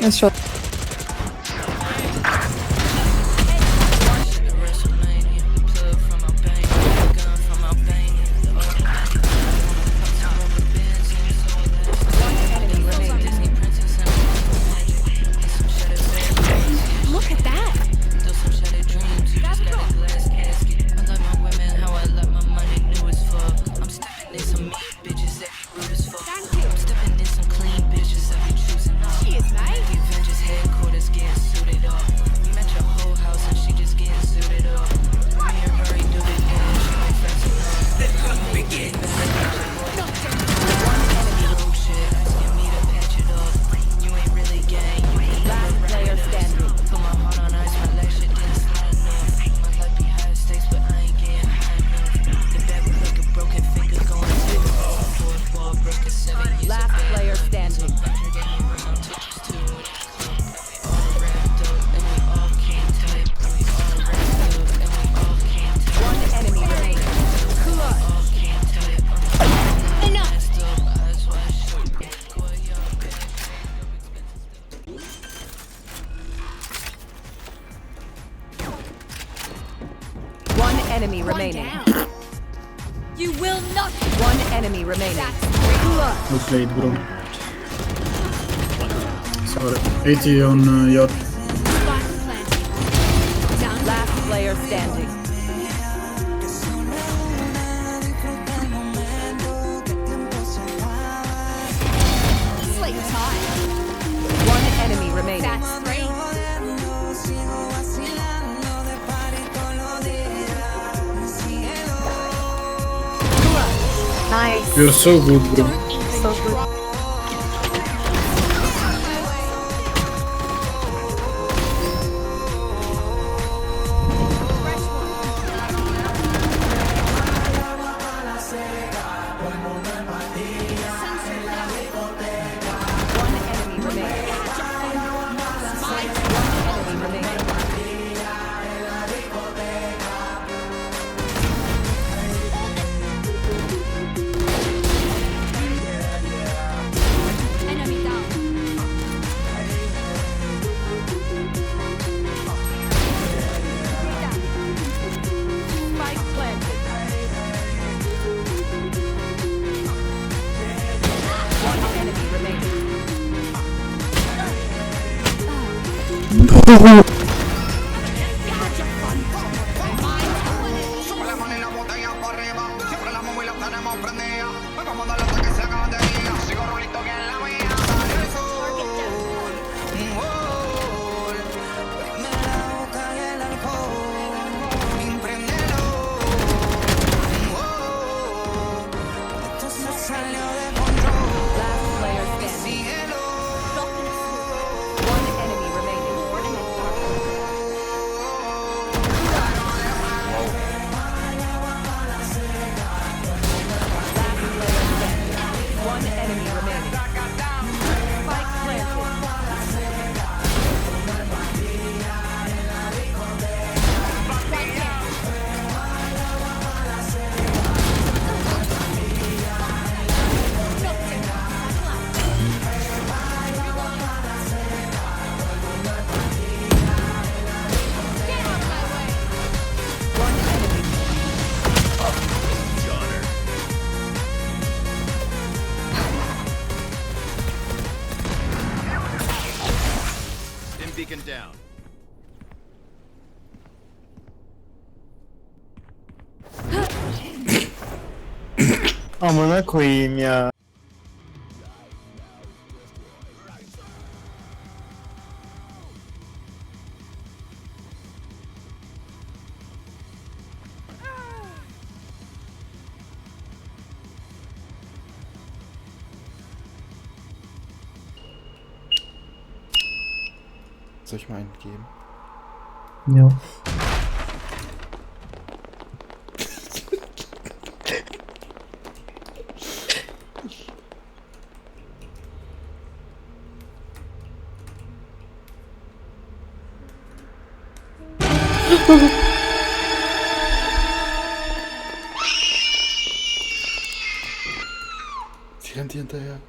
It's short. Look at that. Cheers, mate. Last player standing. One enemy remaining. One enemy remaining. Down. You will not. One enemy remaining. Well played, bro. Sorry. 80 on your. Spike planted. Down. Last player standing. Sleep tight. One enemy remaining. That's three. Nice. You're so good, bro. So good. One enemy remaining. One enemy remaining. Enemy down. Spike planted. One enemy remaining. Sube la mano y la botella para arriba. Siempre la móvil la tenemos prendida. Hoy vamos a darle hasta que se acabe de día. Sigo rolito que en la mía sale el sol. Un gol. Prende la boca y el alcohol. Impréndelo. Un gol. Esto se salió de control. Last player standing. Síguelo. One enemy remaining. Last player standing. One enemy remaining. Spike planted. One enemy. Stim beacon down. Amına koyayım ya. Soll ich mal einen geben? Ja. Sie rennt hier hinterher.